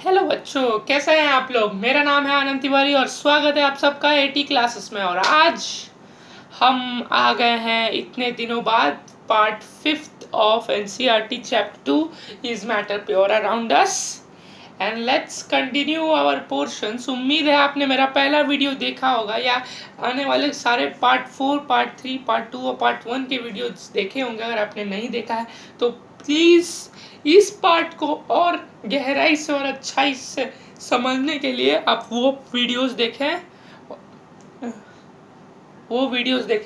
Hello बच्चों, कैसे हैं आप लोग। मेरा नाम है आनंद तिवारी और स्वागत है आप सबका एटी क्लासेस में। और आज हम आ गए हैं इतने दिनों बाद part 5th of NCERT chapter 2 is matter pure around us and let's continue our portions. उम्मीद है आपने मेरा पहला वीडियो देखा होगा या आने वाले सारे पार्ट 4, पार्ट 3, पार्ट 2 और पार्ट 1 के वीडियो देखे होंगे। अगर आपने नहीं देखा है तो प्लीज़ इस पार्ट को और गहराई से और अच्छाई से समझने के लिए आप वो वीडियोस देखें,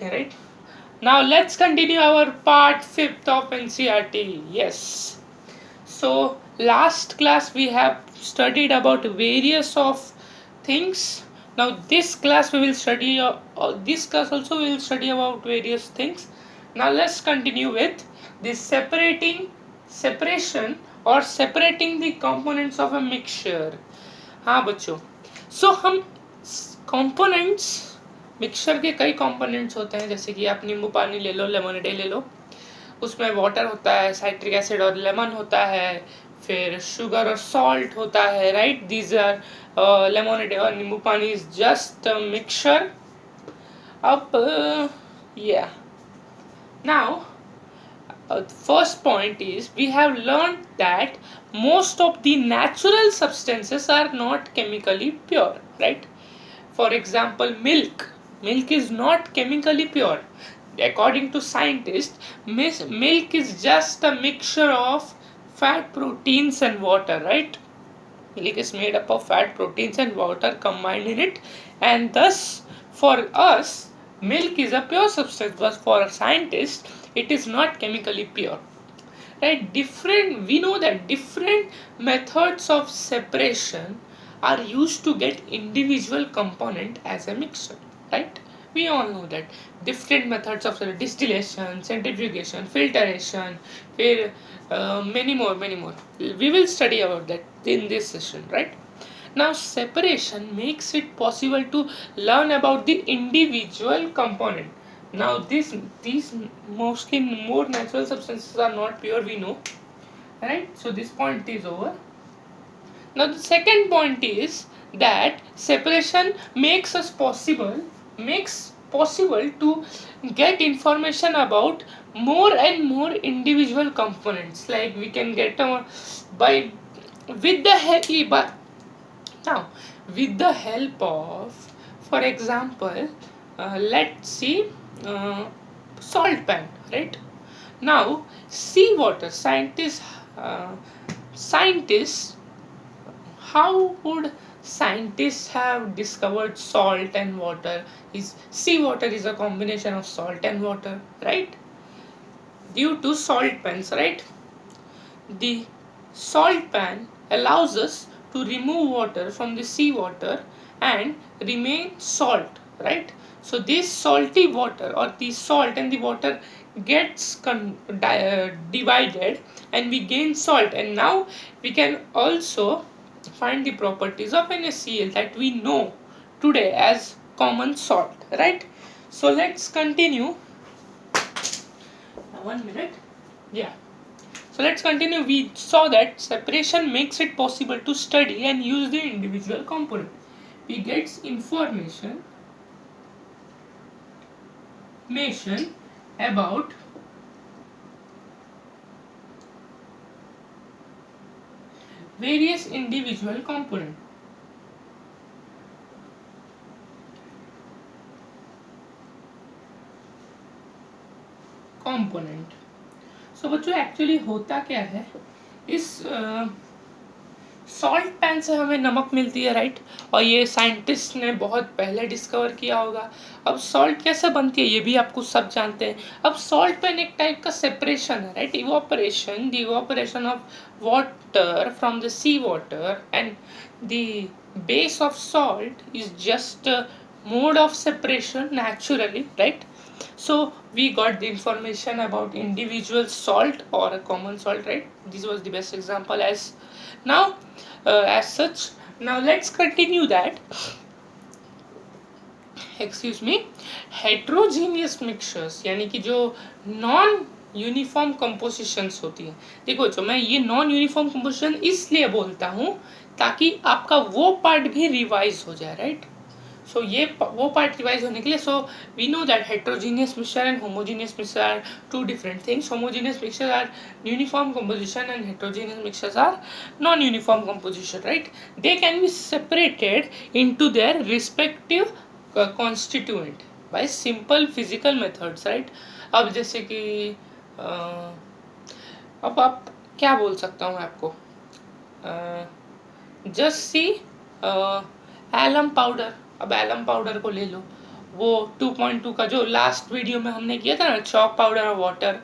right. Now let's continue our part 5th of NCERT. Yes, so last class we have studied about various of things. Now this class we will study this class also we will study about various things. Now let's continue with this separation or separating the components of a mixture. हाँ बच्चों, so हम components mixture के कई components होते हैं, जैसे कि आप नींबू पानी ले लो, लेमोनेड ले लो, उसमें वाटर होता है, साइट्रिक एसिड और लेमन होता है, फिर शुगर और सॉल्ट होता है, राइट। दीज आर लेमोनेड और नींबू पानी इज जस्ट मिक्सचर। अब या now first point is we have learned that most of the natural substances are not chemically pure, right? For example, milk is not chemically pure. According to scientists, milk is just a mixture of fat, proteins and water, right? Milk is made up of fat, proteins and water combined in it, and thus for us milk is a pure substance, but for scientists it is not chemically pure, right? We know that different methods of separation are used to get individual component as a mixture, right? We all know that different methods of distillation, centrifugation, filtration, many more. We will study about that in this session, right? Now separation makes it possible to learn about the individual component. Now these mostly more natural substances are not pure, we know, right? So this point is over. Now the second point is that separation makes possible to get information about more and more individual components, like we can get by with the help now with the help of, for example, let's see, salt pan, right? Now seawater scientists, how would scientists have discovered salt and water? Is seawater is a combination of salt and water, right? Due to salt pans, right? The salt pan allows us to remove water from the seawater and remain salt, right? So this salty water or the salt and the water gets divided and we gain salt, and now we can also find the properties of NaCl that we know today as common salt, right? So let's continue. 1 minute. Yeah. So let's continue. We saw that separation makes it possible to study and use the individual component. We get information about various individual component. So बच्चों actually होता क्या है, इस salt pan से हमें नमक मिलती है, राइट? और ये साइंटिस्ट ने बहुत पहले डिस्कवर किया होगा। अब सॉल्ट कैसे बनती है ये भी आपको सब जानते हैं। अब सॉल्ट पैन एक टाइप का सेपरेशन है, right? Evaporation of water from the sea water and the base of salt is just mode of separation naturally, right? So we got the information about individual salt or a common salt, right? This was the best example as such. Now let's continue that. Excuse me. Heterogeneous mixtures यानी कि जो non uniform compositions होती है। देखो जो मैं ये non uniform composition इसलिए बोलता हूँ ताकि आपका वो पार्ट भी रिवाइज हो जाए, राइट। सो ये वो पार्ट रिवाइज होने के लिए, so we know that heterogeneous mixture and homogeneous mixture are two different things. Homogeneous mixture are uniform composition and heterogeneous mixtures are non-uniform composition, right? They can be separated into their respective constituent by simple physical methods, right? अब जैसे कि अब आप क्या बोल सकता हूँ मैं आपको, जस्ट सी एलम पाउडर। अब एलम पाउडर को ले लो, वो 2.2 का जो लास्ट वीडियो में हमने किया था ना, चॉक पाउडर और वाटर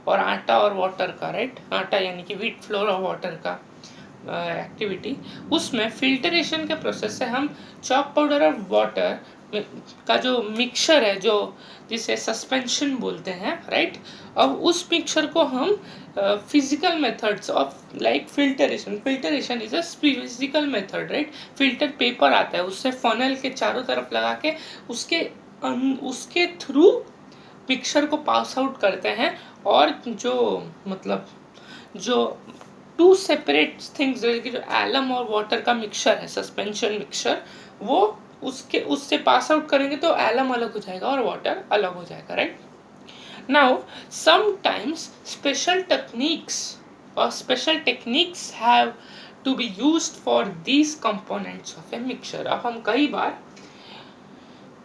और आटा और वाटर का, राइट, आटा यानी कि व्हीट फ्लोर और वाटर का एक्टिविटी, उसमें फिल्टरेशन के प्रोसेस से हम चॉक पाउडर और वाटर का जो मिक्सचर है, जो जिसे सस्पेंशन बोलते हैं, राइट, अब उस मिक्सचर को हम physical methods of like filtration is a physical method, right. Filter paper आता है, उससे फनल के चारों तरफ लगा के उसके थ्रू मिक्सचर को पास आउट करते हैं, और जो मतलब जो टू सेपरेट थिंग्स जैसे कि जो एलम और वाटर का मिक्सचर है, सस्पेंशन मिक्सचर, वो उससे पास आउट करेंगे तो एलम अलग हो जाएगा और वाटर अलग हो जाएगा, right. Now sometimes special techniques have to be used for these components of a mixture. अब हम कई बार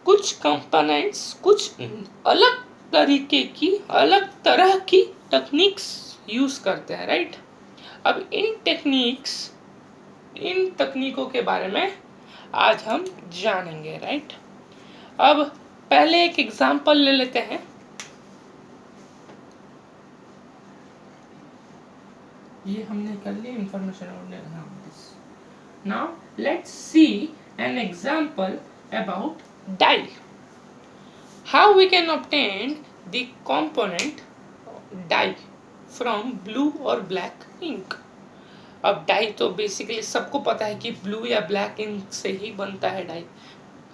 कुछ कंपोनेंट्स, कुछ अलग तरह की टेक्निक्स यूज करते हैं, राइट। अब इन तकनीकों के बारे में आज हम जानेंगे, राइट। अब पहले एक एग्जांपल ले लेते हैं। ये हमने कर लिया information. Now let's see an example about dye. How we can obtain the component dye from blue और ब्लैक इंक। अब डाई तो बेसिकली सबको पता है कि ब्लू या ब्लैक इंक से ही बनता है डाई,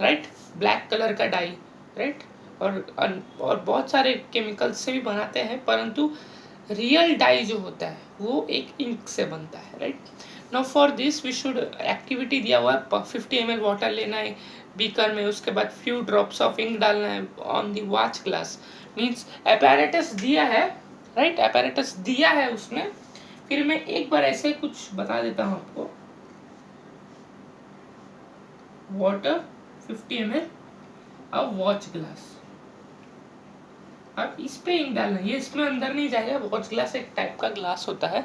राइट, ब्लैक कलर का डाई, राइट, और बहुत सारे केमिकल से भी बनाते हैं, परंतु रियल डाई जो होता है वो एक इंक से बनता है, right. Now for this we should activity दिया हुआ है, 50 ml वाटर लेना है बीकर में, उसके बाद फ्यू ड्रॉप्स ऑफ इंक डालना है on the watch glass. Means apparatus दिया है, राइट, apparatus दिया है उसमें। फिर मैं एक बार ऐसे कुछ बता देता हूँ आपको। वाटर 50 ml, अब वॉच ग्लास, अब इस पे इंक डालना है, ये इसमें अंदर नहीं जाएगा। वॉच ग्लास एक टाइप का ग्लास होता है,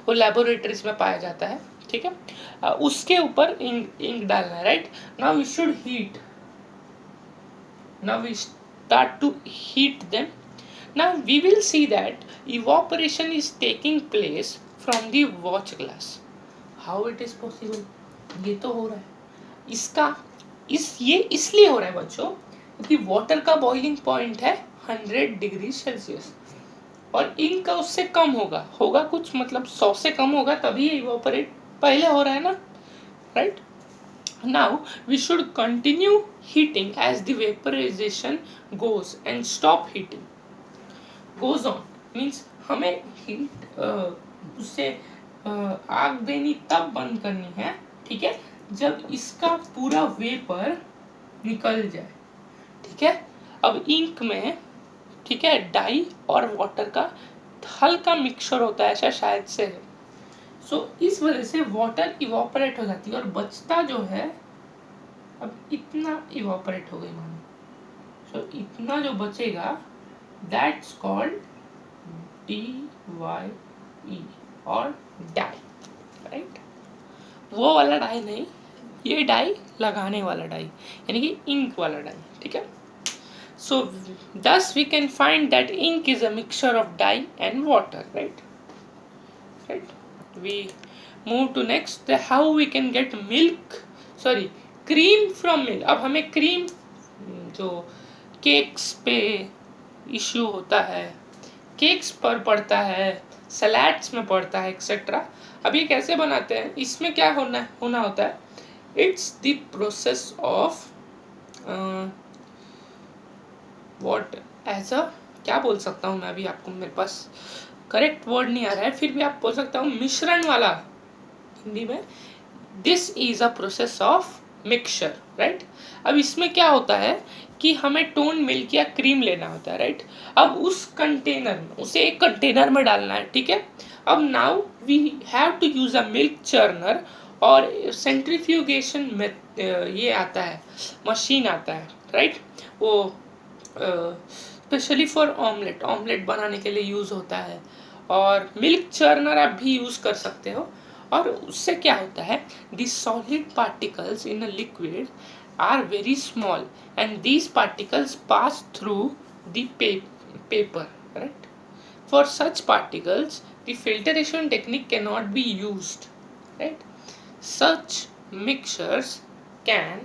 वो लेबोरेटरीज में पाया जाता है, ठीक है। उसके ऊपर इंक डालना है, right. Now we should heat, now we start to heat them. Now we will see that evaporation is taking place from the watch glass. How it is possible? ये तो हो रहा है, ये इसलिए हो रहा है बच्चों क्योंकि वाटर का बॉइलिंग पॉइंट है 100 डिग्री सेल्सियस, और इंक का उससे कम होगा कुछ मतलब 100 से कम होगा, तभी इवोपरेट पहले हो रहा है ना, right. Now we should continue heating as the vaporisation goes and stop heating goes on. Means हमें हीट उससे आग देनी तब बंद करनी है, ठीक है, जब इसका पूरा वेपर निकल जाए, ठीक है। अब इंक में, ठीक है, डाई और वाटर का हल्का मिक्सचर होता है, ऐसा शायद से है। सो इस वजह से वाटर इवापोरेट हो जाती है और बचता जो है, अब इतना इवापोरेट हो गई मानो, सो इतना जो बचेगा दैट्स कॉल्ड DYE और डाई, राइट। वो वाला डाई नहीं, ये डाई लगाने वाला डाई यानी कि इंक वाला डाई, ठीक है। सो thus we can find that ink is a mixture of dye and water, right. We move to next, how we can get cream from milk। अब हमें क्रीम जो केक्स पे इश्यू होता है, केक्स पर पड़ता है, सलाड्स में पड़ता है, एक्सेट्रा। अब ये कैसे बनाते हैं, इसमें क्या होना होता है, it's the process of what as a क्या बोल सकता हूँ मैं, अभी आपको मेरे पास करेक्ट वर्ड नहीं आ रहा है, फिर भी आप बोल सकता हूँ मिश्रण वाला हिंदी में। This is a process of mixture, right. अब इसमें क्या होता है कि हमें टोन मिल्क या क्रीम लेना होता है, राइट। अब उस कंटेनर में, उसे एक कंटेनर में डालना है, ठीक है। अब now we have to use a milk churner और सेंट्रीफ्यूगेशन में ये आता है, मशीन आता है, राइट। वो स्पेशली फॉर ऑमलेट, ऑमलेट बनाने के लिए यूज़ होता है। और मिल्क चर्नर आप भी यूज़ कर सकते हो। और उससे क्या होता है, the solid particles in a liquid are very small and these particles pass through the paper, right. For such particles, the filtration technique cannot be used, right? Such mixtures can,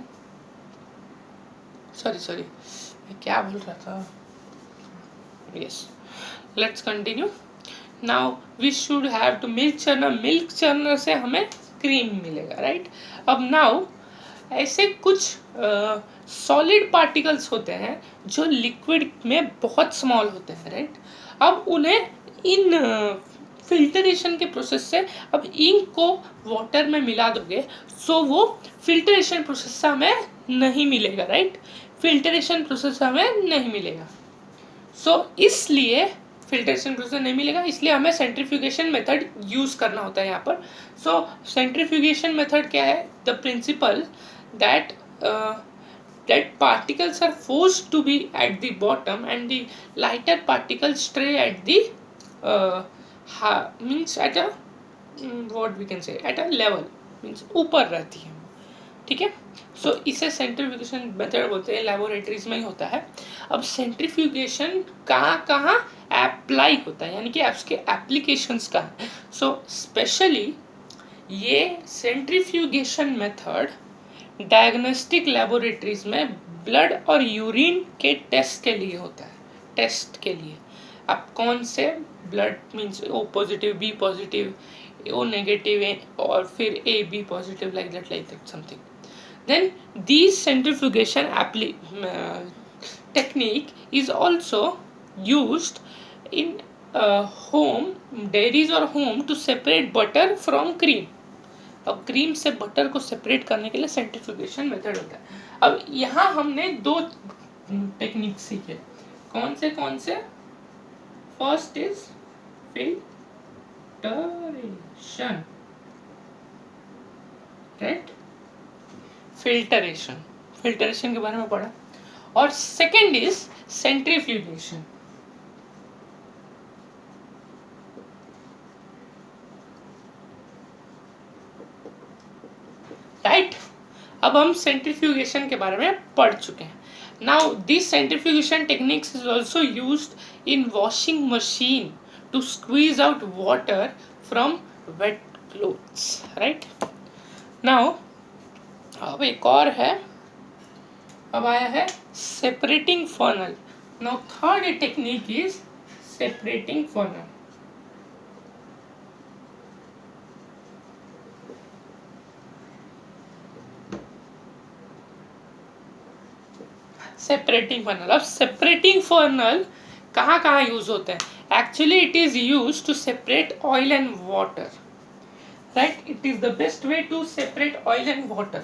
sorry, मैं क्या बोल रहा था? Yes, let's continue. Now we should have to milk churner. Milk churner से हमें cream मिलेगा, right? अब now ऐसे कुछ सॉलिड पार्टिकल्स होते हैं जो लिक्विड में बहुत स्मॉल होते हैं, राइट। अब उन्हें इन फिल्टरेशन के प्रोसेस से, अब इंक को वाटर में मिला दोगे सो वो फिल्टरेशन प्रोसेस से हमें नहीं मिलेगा, राइट। फिल्टरेशन प्रोसेस से हमें नहीं मिलेगा, सो इसलिए फिल्टरेशन प्रोसेस नहीं मिलेगा, इसलिए हमें सेंट्रीफ्यूगेशन मेथड यूज करना होता है यहाँ पर। सो सेंट्रीफ्यूगेशन मेथड क्या है, the principle that particles are forced to be at the bottom and the lighter particles stay at the means at a what we can say at a level, means ऊपर रहती है, ठीक है। सो इसे centrifugation method बोलते हैं, laboratories में ही होता है। अब सेंट्रीफ्यूगेशन कहाँ अप्लाई होता है, यानी कि उसके एप्लीकेशंस कहाँ है। सो स्पेशली ये सेंट्रीफ्यूगेशन मेथड डायग्नोस्टिक लेबोरेटरीज में ब्लड और यूरिन के टेस्ट के लिए होता है, टेस्ट के लिए। अब कौन से blood means O positive, B positive, O negative और फिर A B positive, like that something. Then this centrifugation technique is also used in home dairies or home to separate butter from cream. अब cream से butter को separate करने के लिए centrifugation method होता है। अब यहाँ हमने दो टेक्निक सीखे, कौन से? First is filtration, right. Filtration के बारे में पढ़ा। और सेकंड इज सेंट्रीफ्यूगेशन, राइट। अब हम सेंट्रीफ्यूगेशन के बारे में पढ़ चुके हैं। Now this centrifugation techniques is also used in washing machine to squeeze out water from wet clothes, right. Now अब एक और है, अब आया है separating funnel. Now third technique is separating funnel. Separating funnel, अब सेपरेटिंग फर्नल कहाँ use होते हैं? Actually it is use to separate oil and water, right. It is the best way to separate oil and water,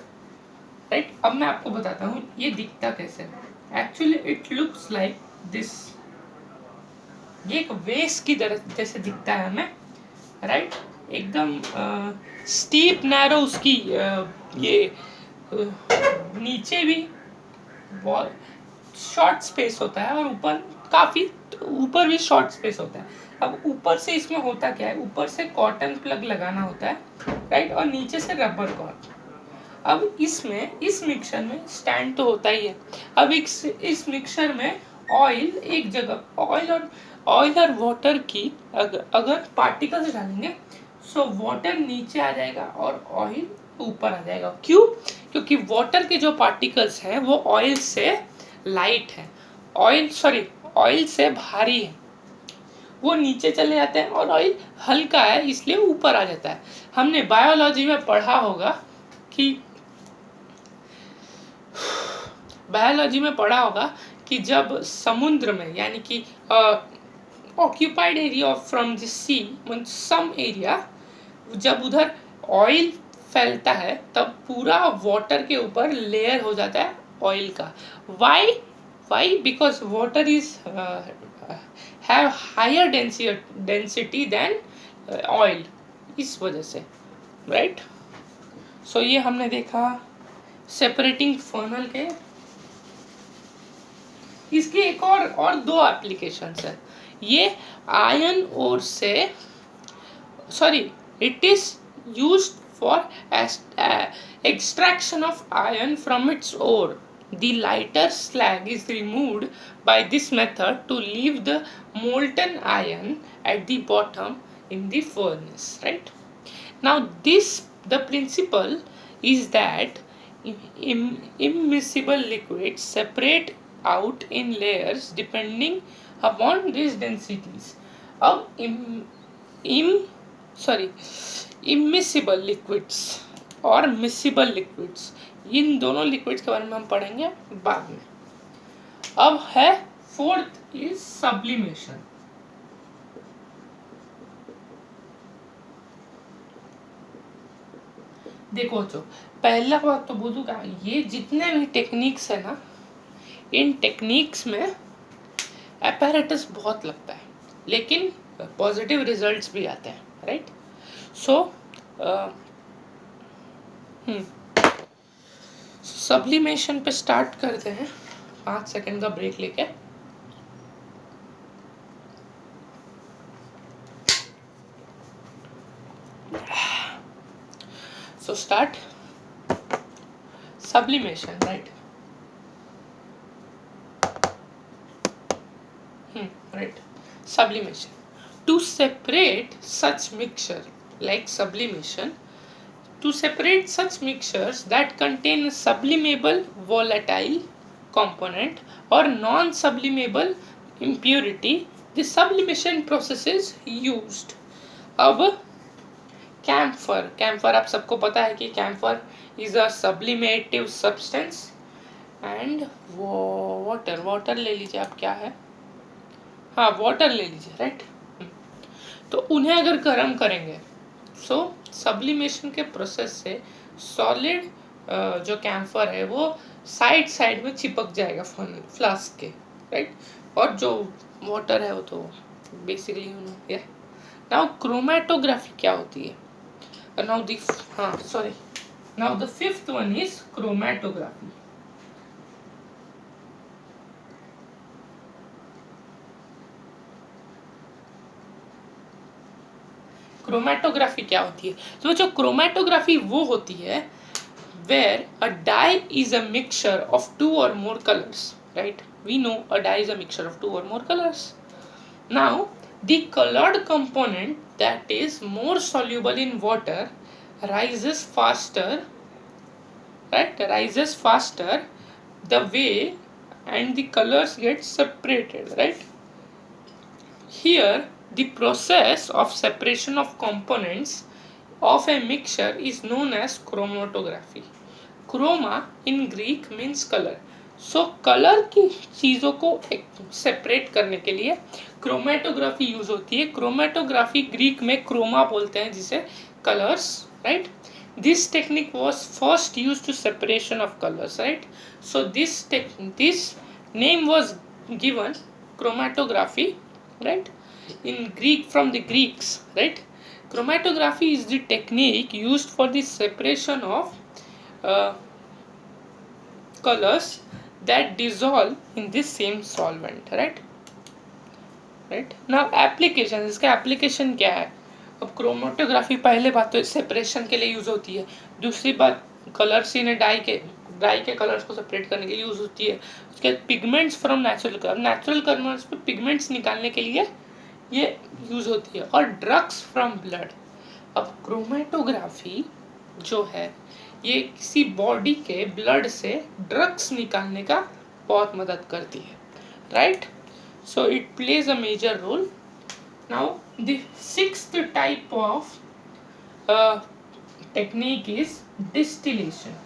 right. अब मैं आपको बताता हूँ ये दिखता कैसे है। Actually it looks like this, ये एक वेस की तरह जैसे दिखता है हमें, राइट। एकदम स्टीप नैरो उसकी ये नीचे भी बहुत शॉर्ट स्पेस होता है और ऊपर काफ़ी ऊपर भी शॉर्ट स्पेस होता है। अब ऊपर से इसमें होता क्या है, ऊपर से कॉटन प्लग लगाना होता है, राइट, और नीचे से रबर कॉर्ड। अब इसमें इस मिक्सचर में स्टैंड तो होता ही है। अब इस मिक्सचर में ऑयल एक जगह, ऑयल और वाटर की अगर पार्टिकल्स डालेंगे सो वाटर नीचे आ जाएगा और ऑयल ऊपर आ जाएगा। क्यों? क्योंकि वाटर के जो पार्टिकल्स हैं वो ऑयल से लाइट है, ऑयल से भारी है, वो नीचे चले जाते हैं, और ऑयल हल्का है इसलिए ऊपर आ जाता है। हमने बायोलॉजी में पढ़ा होगा कि जब समुद्र में यानी कि occupied area from the sea some area, जब उधर ऑयल फैलता है तब पूरा वाटर के ऊपर लेयर हो जाता है ऑयल का। Why why because water is have higher density than oil, इस वजह से, राइट। सो ये हमने देखा सेपरेटिंग फनल के। इसके एक और दो एप्लीकेशंस है। ये आयन ओर से, sorry, it is used for extraction of iron from its ore. The lighter slag is removed by this method to leave the molten iron at the bottom in the furnace, right? Now the principle is that immiscible liquids separate out in layers depending upon these densities. अब immiscible liquids और miscible liquids, इन दोनों liquids के बारे में हम पढ़ेंगे बाद में। अब है फोर्थ इज सब्लिमेशन। देखो जो पहला बात तो बोलूँगा, ये जितने भी टेक्निक्स है ना, इन टेक्निक्स में apparatus बहुत लगता है, लेकिन पॉजिटिव रिजल्ट्स भी आते हैं, राइट। सो सब्लिमेशन पे स्टार्ट करते हैं, 5 सेकंड का ब्रेक लेके। So start sublimation, right? Right. Sublimation. To separate such mixture like sublimation, to separate such mixtures that contain a sublimable volatile component or non-sublimable impurity, the sublimation process is used. अब camphor आप सबको पता है कि camphor is a sublimative substance and water ले लीजिए आप, क्या है, हाँ वाटर ले लीजिए, राइट। तो उन्हें अगर गर्म करेंगे, सो सब्लिमेशन के प्रोसेस से सॉलिड जो कैम्फर है वो साइड में चिपक जाएगा फ्लास्क के, राइट। और जो वाटर है वो तो बेसिकली नाउ क्रोमेटोग्राफी क्या होती है, now the fifth one is chromatography. Chromatography क्या होती है? तो जो क्रोमेटोग्राफी वो होती है where a dye is a mixture of 2 or more colors, right? We know a dye is a mixture of 2 or more colors. Now the colored component that is more soluble in water rises faster, the way, and the colors get separated, right? Here the process of separation of components of a mixture is known as chromatography. Chroma in Greek means color. So colour की चीज़ों को separate करने के लिए chromatography use होती है। Chromatography Greek में Croma बोलते हैं जिसे colours, right. This technique was first used to separation of colors, right? So this name was given chromatography, right? In Greek, from the Greeks, right? Chromatography is the technique used for the separation of colors that dissolve in the same solvent, right? Now application, इसका application क्या है? अब chromatography पहले बात तो separation के लिए use होती है, दूसरी बात कलर्स इन डाई के कलर्स को सेपरेट करने के लिए यूज होती है। उसके बाद पिगमेंट्स फ्रॉम नेचुरल कलर्स पे पिगमेंट्स निकालने के लिए ये यूज होती है, और ड्रग्स फ्रॉम ब्लड। अब क्रोमेटोग्राफी जो है ये किसी बॉडी के ब्लड से ड्रग्स निकालने का बहुत मदद करती है, right. So it plays a major role. Now the sixth type of technique is distillation.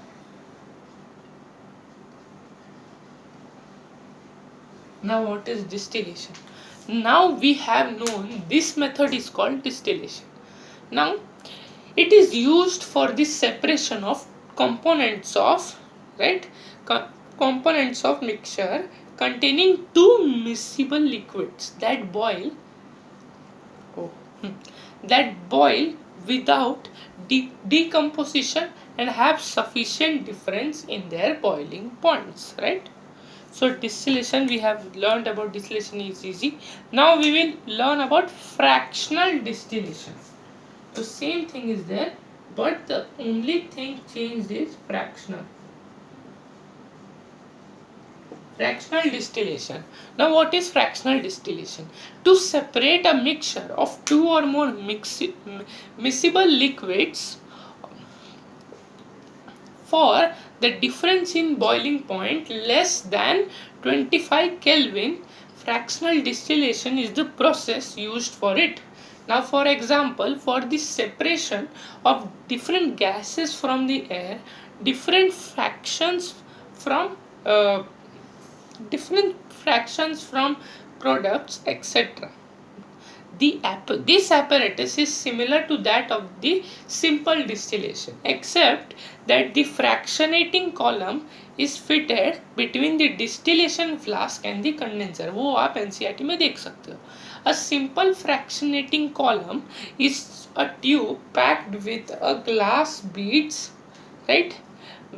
Now what is distillation? Now we have known this method is called distillation. Now it is used for the separation of components of, right, components of mixture containing two miscible liquids that boil oh, that boil without decomposition and have sufficient difference in their boiling points, right? So distillation, we have learned about distillation is easy. Now we will learn about fractional distillation. The same thing is there, but the only thing changed is fractional. Fractional distillation. Now what is fractional distillation? To separate a mixture of two or more miscible liquids for the difference in boiling point less than 25 Kelvin, fractional distillation is the process used for it. Now for example, for the separation of different gases from the air, different fractions from products, etc. This apparatus is similar to that of the simple distillation, except that the fractionating column is fitted between the distillation flask and the condenser. वो आप NCERT में देख सकते हो. A simple fractionating column is a tube packed with a glass beads, right?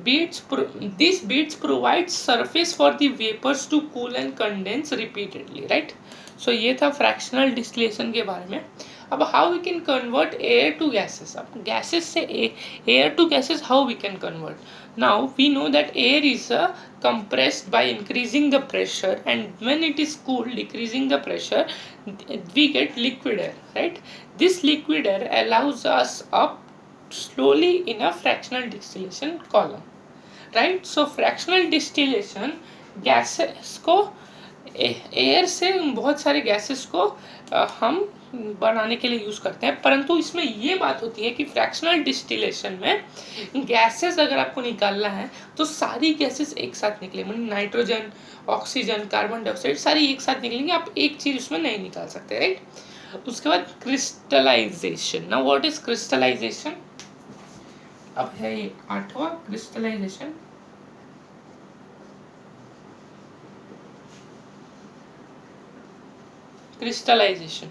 These beads provide surface for the vapors to cool and condense repeatedly, right? So ये था fractional distillation के बारे में. अब how we can convert air to gases? अब gases से air to gases, how we can convert? Now we know that air is compressed by increasing the pressure, and when it is cooled, decreasing the pressure, we get liquid air, right? This liquid air allows us up slowly in a fractional distillation column, right? So fractional distillation gases को air से बहुत सारे gases को हम बनाने के लिए use करते हैं, परंतु इसमें ये बात होती है कि फ्रैक्शनल डिस्टिलेशन में गैसेस अगर आपको निकालना है तो सारी गैसेस एक साथ निकले, मतलब नाइट्रोजन, ऑक्सीजन, कार्बन डाइऑक्साइड सारी एक साथ निकलेंगे, आप एक चीज़ उसमें नहीं निकाल सकते, राइट? उसके बाद crystallization. Now what is crystallization? अब है ये 8वां crystallization. Crystallization.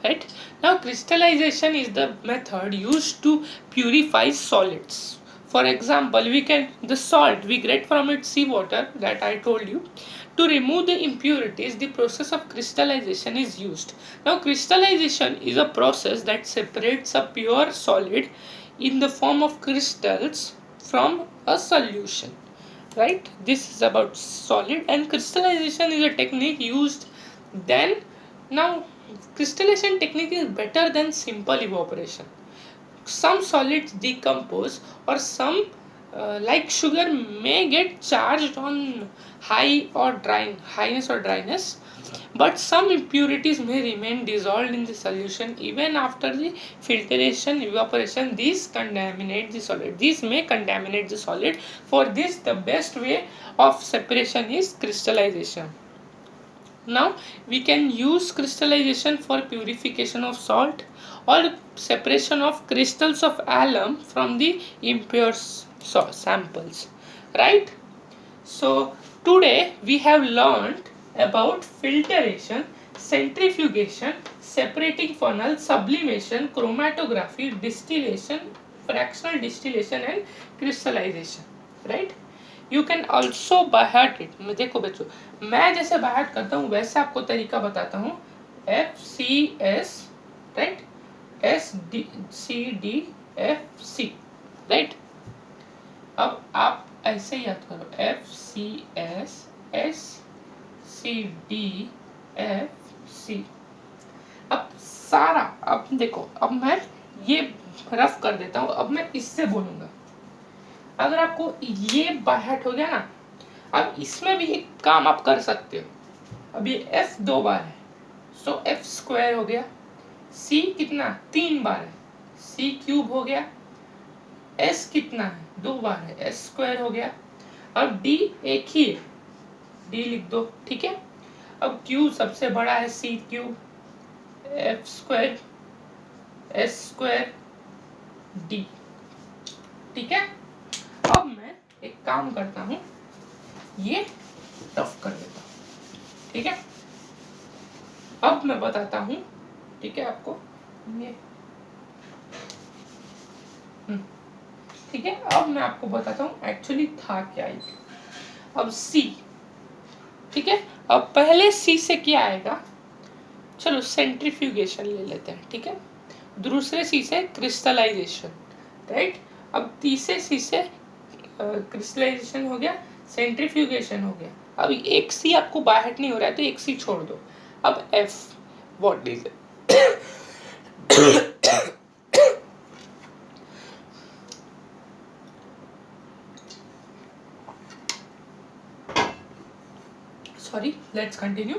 Right? Now crystallization is the method used to purify solids. For example, the salt we get from its seawater that I told you. To remove the impurities, the process of crystallization is used. Now crystallization is a process that separates a pure solid in the form of crystals from a solution. Right, this is about solid, and crystallization is a technique used then. Now crystallization technique is better than simple evaporation. Some solids decompose, or some like sugar may get charged on highness or dryness, but some impurities may remain dissolved in the solution even after the filtration, evaporation. These may contaminate the solid. For this, the best way of separation is crystallization. Now we can use crystallization for purification of salt or separation of crystals of alum from the impure samples, right? So today we have learned about filtration, centrifugation, separating funnel, sublimation, chromatography, distillation, fractional distillation and crystallization, right? You can also by heart it. देखो बच्चों, मैं जैसे by heart करता हूँ वैसे आपको तरीका बताता हूँ. FCS, right? SCDFC, right? अब आप ऐसे याद करो, FCS SCDFC. अब सारा, अब देखो, अब मैं ये रफ कर देता हूँ. अब मैं इससे बोलूँगा. अगर आपको ये बाहर हो गया ना, अब इसमें भी एक काम आप कर सकते हो. अब ये F 2 बार है, सो F स्क्वायर हो गया. C कितना 3 बार है, C क्यूब हो गया. s कितना है, 2 बार है, s स्क्वायर हो गया। अब d एक ही है, d लिख दो, ठीक है। अब q सबसे बड़ा है, c cube f square s square d, ठीक है। अब मैं एक काम करता हूँ, ये रफ कर देता हूँ, ठीक है। अब मैं बताता हूँ, ठीक है, आपको ये ठीक है। अब मैं आपको बताता हूँ एक्चुअली था क्या ये। अब C, ठीक है। अब पहले C से क्या आएगा, चलो सेंट्रीफ्यूगेशन ले लेते हैं, ठीक है। दूसरे C से क्रिस्टलाइजेशन, राइट। अब तीसरे C से क्रिस्टलाइजेशन हो गया, सेंट्रीफ्यूगेशन हो गया। अब एक C आपको बाहर नहीं हो रहा है तो एक C छोड़ दो। अब F, what is it? Sorry, let's continue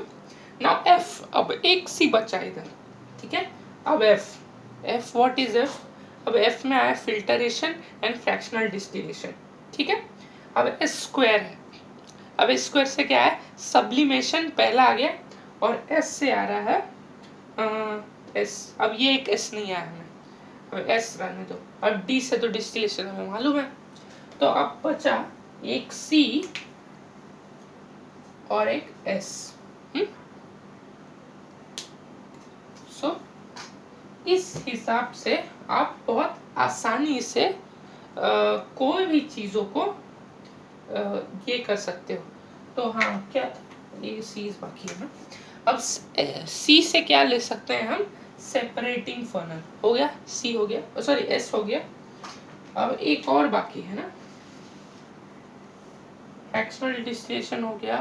now. F, अब एक C बचा इधर, ठीक है। अब F व्हाट इज F? अब F में आया फिल्टरेशन एंड फ्रैक्शनल डिस्टिलेशन, ठीक है। अब S स्क्वायर है, अब S स्क्वायर से क्या है, सब्लिमेशन पहला आ गया, और S से आ रहा है S। अब ये एक S नहीं आया हमें, अब S रहने दो। अब D से तो डिस्टिलेशन हमें मालूम है, तो अब बचा एक C और एक S। सो इस हिसाब से आप बहुत आसानी से कोई भी चीज़ों को ये कर सकते हो। तो हाँ, क्या ये सीज बाकी है ना। अब सी से क्या ले सकते हैं हम, सेपरेटिंग फनल हो गया, सी हो गया, सॉरी एस हो गया। अब एक और बाकी है ना, फ्रैक्शनल डिस्टिलेशन हो गया,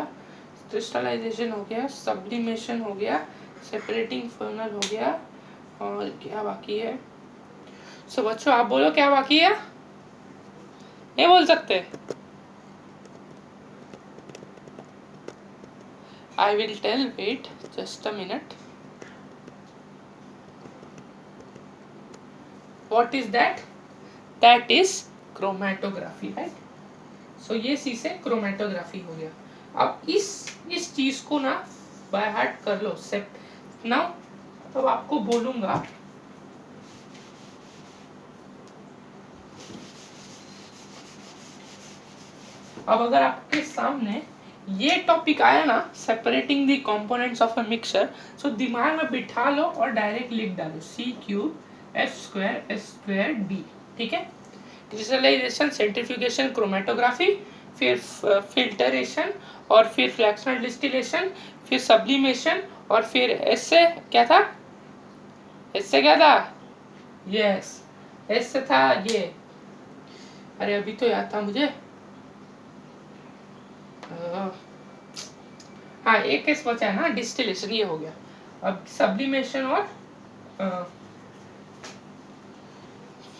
क्रिस्टलाइजेशन हो गया, सब्लिमेशन हो गया, सेपरेटिंग फनल हो गया, और क्या बाकी है। सो बच्चों आप बोलो क्या बाकी है, नहीं बोल सकते? I will tell, wait just a minute. What is that? That is chromatography, right? So ये सी से क्रोमेटोग्राफी हो गया। अब इस चीज को ना बाय हार्ट कर लो सेप ना। अब आपको बोलूंगा, अब अगर आपके सामने ये टॉपिक आया ना, separating the components of a mixture, so दिमाग में बिठा लो और डायरेक्ट लिख डालो C cube F square S square D, ठीक है। क्रिस्टलाइजेशन, सेंट्रीफ्यूगेशन, क्रोमेटोग्राफी, फिर फिल्टरेशन, और फिर फ्रैक्शनल डिस्टिलेशन, फिर सब्लिमेशन, और फिर एस से क्या था, एस से क्या था, यस एस से था ये, अरे अभी तो याद था मुझे, हाँ एक केस बचा है ना, डिस्टिलेशन, ये हो गया। अब सब्लिमेशन और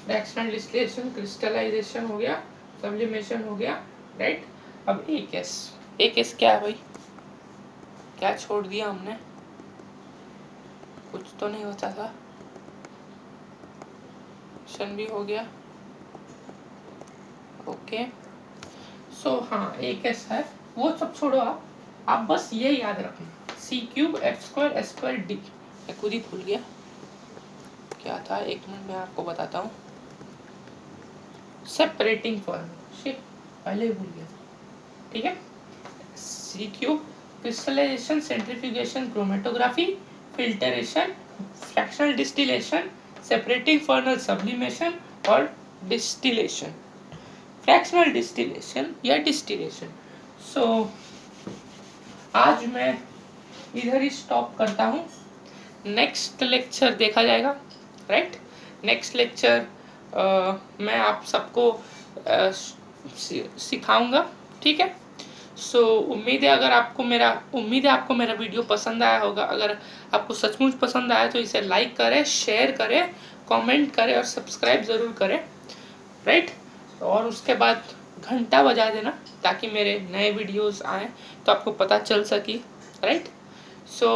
फ्रैक्शनल डिस्टिलेशन, क्रिस्टलाइजेशन हो गया, सब्लिमेशन हो गया, राइट। अब एक केस क्या है भाई, क्या छोड़ दिया हमने, कुछ तो नहीं होता था, शन भी हो गया, ओके। सो हाँ एक ऐसा है, वो सब छोड़ो आप बस ये याद रखना, C cube F square S square D. मैं खुद ही भूल गया क्या था, एक मिनट में आपको बताता हूँ। सेपरेटिंग फॉर्मूला, शिट पहले ही भूल गया, ठीक है। C cube crystallisation, centrifugation, chromatography, filtration, fractional distillation, separating funnel, sublimation और डिस्टिलेशन, फ्रैक्शनल डिस्टिलेशन या डिस्टिलेशन। सो आज मैं इधर ही स्टॉप करता हूँ, नेक्स्ट लेक्चर देखा जाएगा, राइट। नेक्स्ट लेक्चर मैं आप सबको सिखाऊंगा, ठीक है। सो उम्मीद है आपको मेरा वीडियो पसंद आया होगा। अगर आपको सचमुच पसंद आया तो इसे लाइक करें, शेयर करें, कमेंट करें और सब्सक्राइब ज़रूर करें, राइट। और उसके बाद घंटा बजा देना ताकि मेरे नए वीडियोस आएँ तो आपको पता चल सके, राइट। सो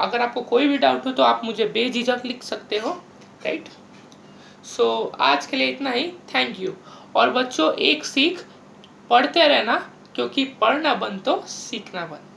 अगर आपको कोई भी डाउट हो तो आप मुझे बेझिझक लिख सकते हो, राइट। सो आज के लिए इतना ही, थैंक यू। और बच्चों एक सीख, पढ़ते रहना, क्योंकि पढ़ना बंद तो सीखना बंद।